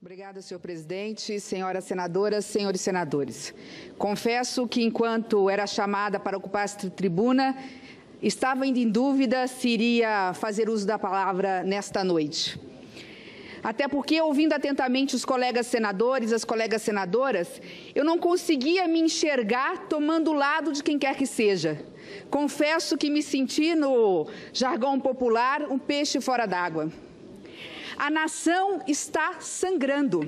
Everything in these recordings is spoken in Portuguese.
Obrigada, senhor presidente, senhoras senadoras, senhores senadores. Confesso que, enquanto era chamada para ocupar esta tribuna, estava ainda em dúvida se iria fazer uso da palavra nesta noite. Até porque, ouvindo atentamente os colegas senadores, as colegas senadoras, eu não conseguia me enxergar tomando o lado de quem quer que seja. Confesso que me senti, no jargão popular, um peixe fora d'água. A nação está sangrando.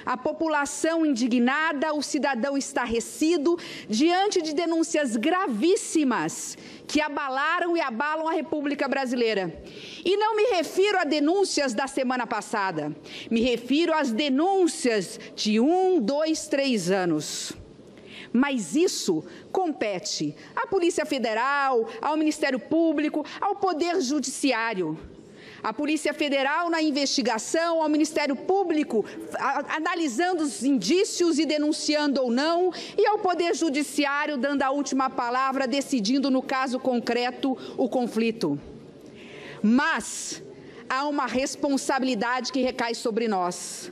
A população indignada, o cidadão estarrecido, diante de denúncias gravíssimas que abalaram e abalam a República Brasileira. E não me refiro a denúncias da semana passada, me refiro às denúncias de 1, 2, 3 anos. Mas isso compete à Polícia Federal, ao Ministério Público, ao Poder Judiciário. A Polícia Federal na investigação, ao Ministério Público analisando os indícios e denunciando ou não, e ao Poder Judiciário dando a última palavra, decidindo no caso concreto o conflito. Mas há uma responsabilidade que recai sobre nós.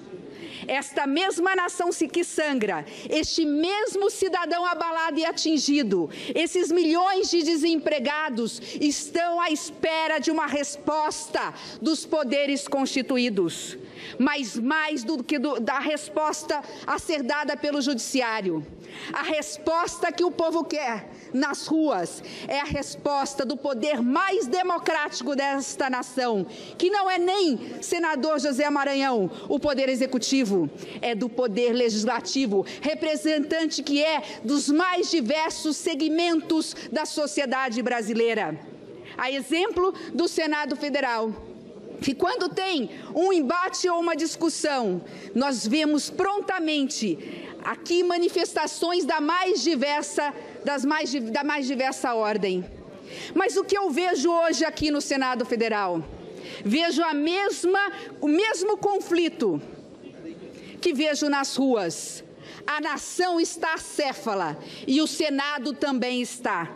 Esta mesma nação que sangra, este mesmo cidadão abalado e atingido, esses milhões de desempregados estão à espera de uma resposta dos poderes constituídos. Mas mais do que da resposta a ser dada pelo judiciário. A resposta que o povo quer nas ruas é a resposta do poder mais democrático desta nação, que não é nem, senador José Maranhão, o poder executivo, é do poder legislativo, representante que é dos mais diversos segmentos da sociedade brasileira. A exemplo do Senado Federal, que quando tem um embate ou uma discussão, nós vemos prontamente aqui manifestações da mais diversa ordem. Mas o que eu vejo hoje aqui no Senado Federal? Vejo o mesmo conflito que vejo nas ruas. A nação está acéfala e o Senado também está.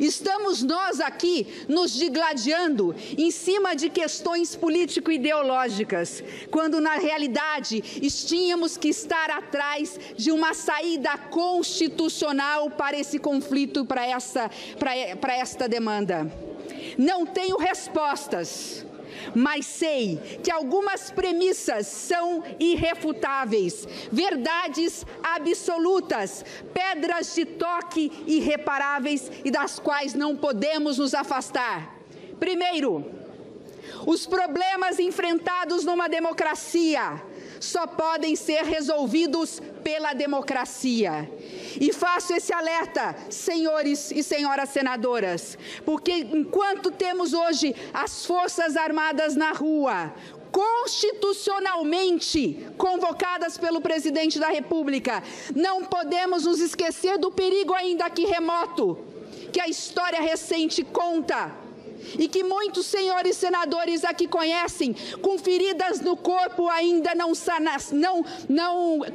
Estamos nós aqui nos digladiando em cima de questões político-ideológicas, quando na realidade tínhamos que estar atrás de uma saída constitucional para esse conflito, para esta demanda. Não tenho respostas, mas sei que algumas premissas são irrefutáveis, verdades absolutas, pedras de toque irreparáveis e das quais não podemos nos afastar. Primeiro, os problemas enfrentados numa democracia só podem ser resolvidos pela democracia. E faço esse alerta, senhores e senhoras senadoras, porque enquanto temos hoje as Forças Armadas na rua, constitucionalmente convocadas pelo presidente da República, não podemos nos esquecer do perigo ainda aqui remoto, que a história recente conta, e que muitos senhores senadores aqui conhecem, com feridas no corpo ainda não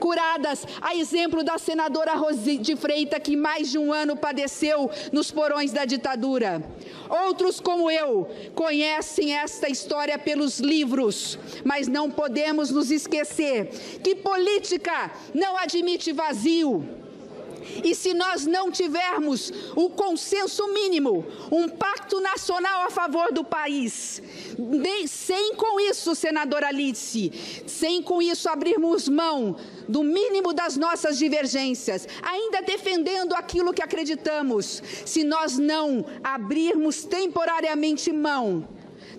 curadas, a exemplo da senadora Rosi de Freitas, que mais de um ano padeceu nos porões da ditadura. Outros, como eu, conhecem esta história pelos livros, mas não podemos nos esquecer que política não admite vazio. E se nós não tivermos o consenso mínimo, um pacto nacional a favor do país, sem com isso, senadora Alice, sem com isso abrirmos mão do mínimo das nossas divergências, ainda defendendo aquilo que acreditamos, se nós não abrirmos temporariamente mão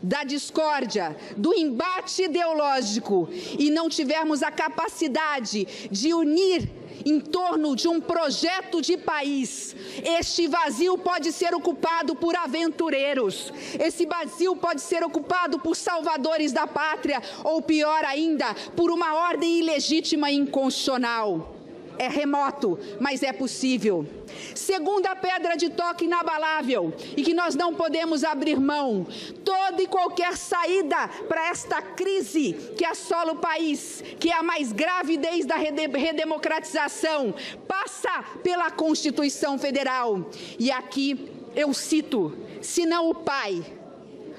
da discórdia, do embate ideológico e não tivermos a capacidade de unir em torno de um projeto de país, este vazio pode ser ocupado por aventureiros, esse vazio pode ser ocupado por salvadores da pátria, ou pior ainda, por uma ordem ilegítima e inconstitucional. É remoto, mas é possível. Segunda pedra de toque inabalável e que nós não podemos abrir mão, toda e qualquer saída para esta crise que assola o país, que é a mais grave desde a redemocratização, passa pela Constituição Federal. E aqui eu cito, se não o pai,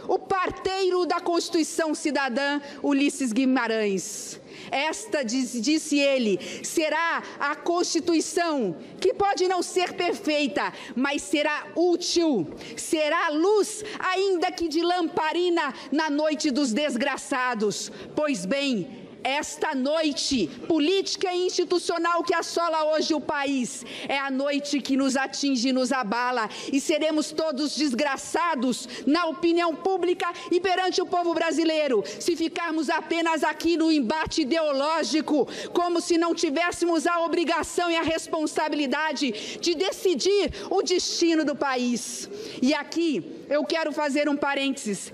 o parteiro da Constituição Cidadã, Ulisses Guimarães. Esta, disse ele, será a Constituição que pode não ser perfeita, mas será útil, será luz, ainda que de lamparina, na noite dos desgraçados. Pois bem, esta noite política e institucional que assola hoje o país é a noite que nos atinge e nos abala, e seremos todos desgraçados na opinião pública e perante o povo brasileiro se ficarmos apenas aqui no embate ideológico, como se não tivéssemos a obrigação e a responsabilidade de decidir o destino do país. E aqui eu quero fazer um parênteses.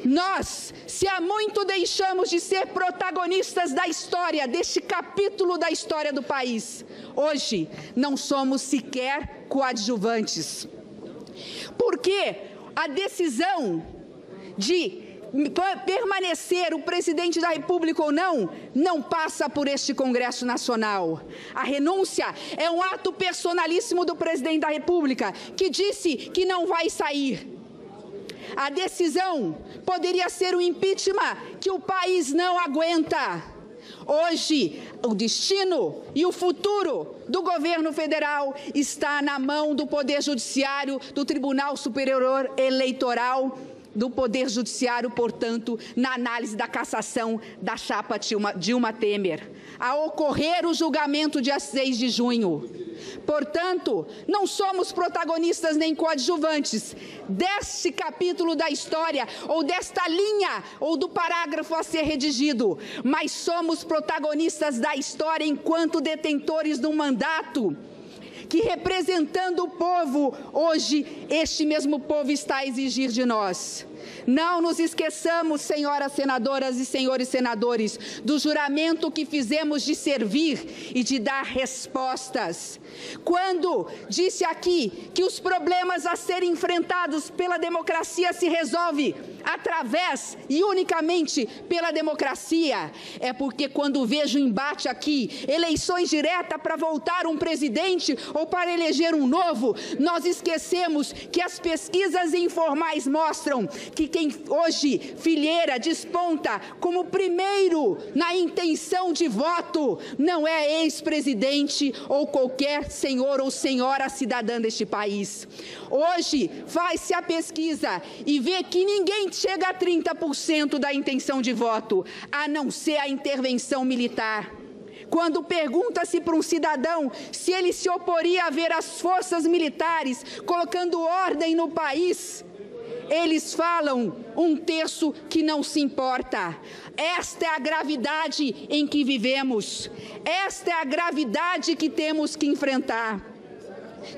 Nós, se há muito deixamos de ser protagonistas da história, deste capítulo da história do país, hoje não somos sequer coadjuvantes. Porque a decisão de permanecer o presidente da República ou não passa por este Congresso Nacional. A renúncia é um ato personalíssimo do presidente da República, que disse que não vai sair. A decisão poderia ser o impeachment, que o país não aguenta. Hoje, o destino e o futuro do governo federal está na mão do Poder Judiciário, do Tribunal Superior Eleitoral, do Poder Judiciário, portanto, na análise da cassação da chapa Dilma Temer, a ocorrer o julgamento dia 6 de junho. Portanto, não somos protagonistas nem coadjuvantes deste capítulo da história, ou desta linha, ou do parágrafo a ser redigido, mas somos protagonistas da história enquanto detentores do mandato, que, representando o povo, hoje este mesmo povo está a exigir de nós. Não nos esqueçamos, senhoras senadoras e senhores senadores, do juramento que fizemos de servir e de dar respostas. Quando disse aqui que os problemas a serem enfrentados pela democracia se resolvem através e unicamente pela democracia, é porque quando vejo embate aqui, eleições diretas para voltar um presidente ou para eleger um novo, nós esquecemos que as pesquisas informais mostram que quem hoje Filheira desponta como primeiro na intenção de voto não é ex-presidente ou qualquer senhor ou senhora cidadã deste país. Hoje faz-se a pesquisa e vê que ninguém chega a 30% da intenção de voto, a não ser a intervenção militar. Quando pergunta-se para um cidadão se ele se oporia a ver as forças militares colocando ordem no país, eles falam um terço que não se importa. Esta é a gravidade em que vivemos. Esta é a gravidade que temos que enfrentar.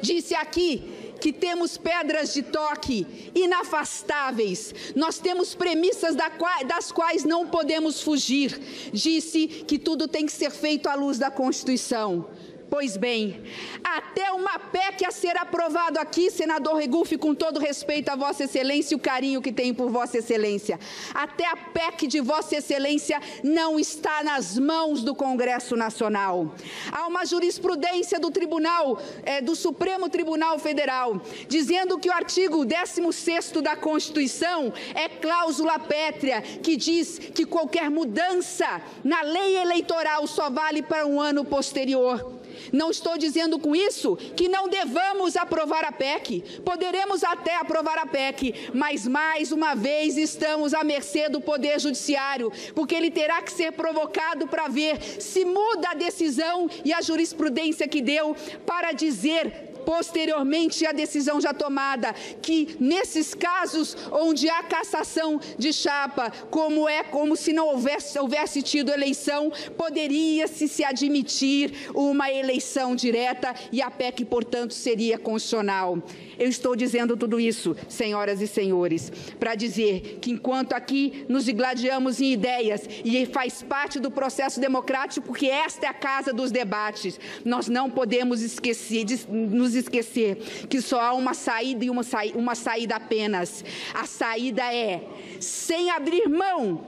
Disse aqui que temos pedras de toque inafastáveis. Nós temos premissas das quais não podemos fugir. Disse que tudo tem que ser feito à luz da Constituição. Pois bem, até uma PEC a ser aprovado aqui, senador Regufe, com todo respeito a Vossa Excelência e o carinho que tenho por Vossa Excelência, até a PEC de Vossa Excelência não está nas mãos do Congresso Nacional. Há uma jurisprudência do Supremo Tribunal Federal, dizendo que o artigo 16º da Constituição é cláusula pétrea, que diz que qualquer mudança na lei eleitoral só vale para um ano posterior. Não estou dizendo com isso que não devamos aprovar a PEC. Poderemos até aprovar a PEC, mas mais uma vez estamos à mercê do Poder Judiciário, porque ele terá que ser provocado para ver se muda a decisão e a jurisprudência que deu para dizer, posteriormente à decisão já tomada, que nesses casos onde há cassação de chapa, como se não houvesse tido eleição, poderia-se se admitir uma eleição direta e a PEC, portanto, seria constitucional. Eu estou dizendo tudo isso, senhoras e senhores, para dizer que enquanto aqui nos gladiamos em ideias e faz parte do processo democrático, porque esta é a casa dos debates, nós não podemos nos esquecer que só há uma saída e uma saída apenas. A saída é, sem abrir mão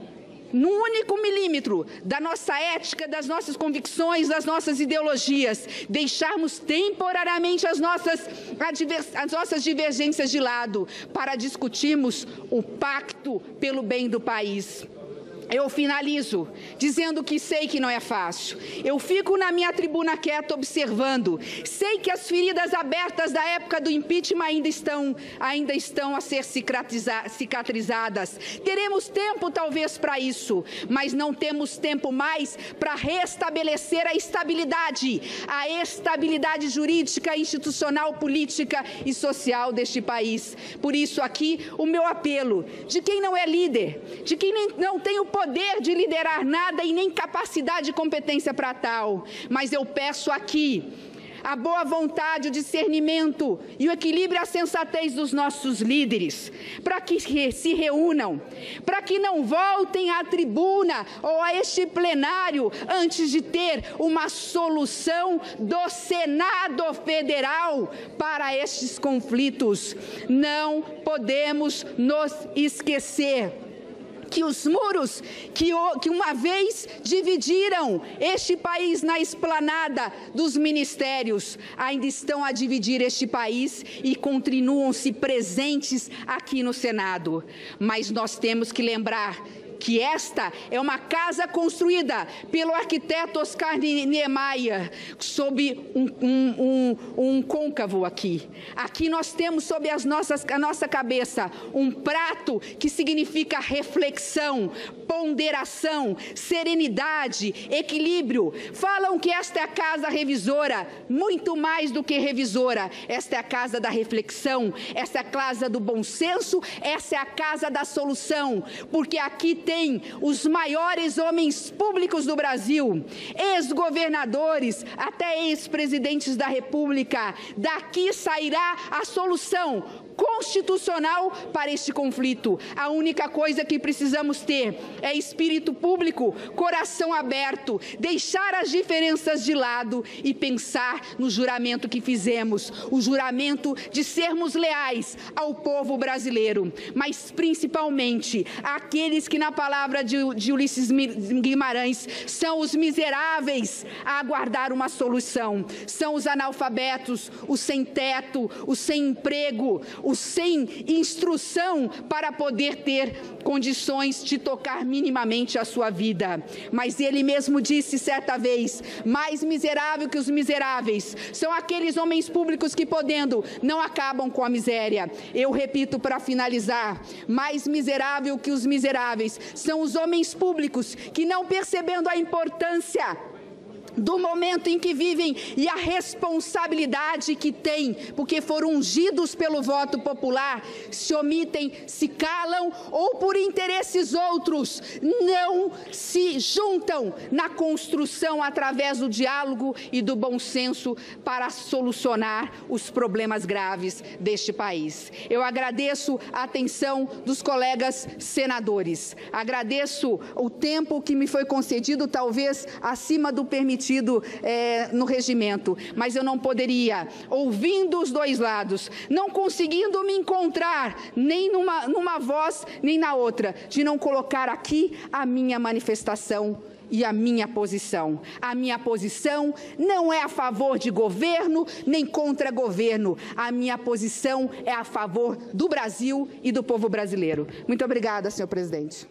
num único milímetro da nossa ética, das nossas convicções, das nossas ideologias, deixarmos temporariamente as nossas divergências de lado para discutirmos o pacto pelo bem do país. Eu finalizo dizendo que sei que não é fácil. Eu fico na minha tribuna quieta observando. Sei que as feridas abertas da época do impeachment ainda estão a ser cicatrizadas. Teremos tempo talvez para isso, mas não temos tempo mais para restabelecer a estabilidade jurídica, institucional, política e social deste país. Por isso aqui o meu apelo de quem não é líder, de quem não tem o poder de liderar nada e nem capacidade e competência para tal. Mas eu peço aqui a boa vontade, o discernimento e o equilíbrio e a sensatez dos nossos líderes, para que se reúnam, para que não voltem à tribuna ou a este plenário antes de ter uma solução do Senado Federal para estes conflitos. Não podemos nos esquecer que os muros que uma vez dividiram este país na esplanada dos ministérios ainda estão a dividir este país e continuam-se presentes aqui no Senado. Mas nós temos que lembrar que esta é uma casa construída pelo arquiteto Oscar Niemeyer sob um côncavo aqui. Aqui nós temos sob a nossa cabeça um prato que significa reflexão, ponderação, serenidade, equilíbrio. Falam que esta é a casa revisora, muito mais do que revisora. Esta é a casa da reflexão, esta é a casa do bom senso, essa é a casa da solução, porque aqui tem os maiores homens públicos do Brasil, ex-governadores, até ex-presidentes da República. Daqui sairá a solução constitucional para este conflito. A única coisa que precisamos ter é espírito público, coração aberto, deixar as diferenças de lado e pensar no juramento que fizemos, o juramento de sermos leais ao povo brasileiro, mas principalmente àqueles que, na palavra de Ulisses Guimarães, são os miseráveis a aguardar uma solução, são os analfabetos, os sem teto, os sem emprego, os sem instrução para poder ter condições de tocar minimamente a sua vida. Mas ele mesmo disse certa vez: mais miserável que os miseráveis são aqueles homens públicos que, podendo, não acabam com a miséria. Eu repito para finalizar: mais miserável que os miseráveis são os homens públicos que, não percebendo a importância do momento em que vivem e a responsabilidade que têm, porque foram ungidos pelo voto popular, se omitem, se calam ou por interesses outros não se juntam na construção através do diálogo e do bom senso para solucionar os problemas graves deste país. Eu agradeço a atenção dos colegas senadores, agradeço o tempo que me foi concedido, talvez acima do permitido no regimento, mas eu não poderia, ouvindo os dois lados, não conseguindo me encontrar nem numa voz nem na outra, de não colocar aqui a minha manifestação e a minha posição. A minha posição não é a favor de governo nem contra governo. A minha posição é a favor do Brasil e do povo brasileiro. Muito obrigada, senhor presidente.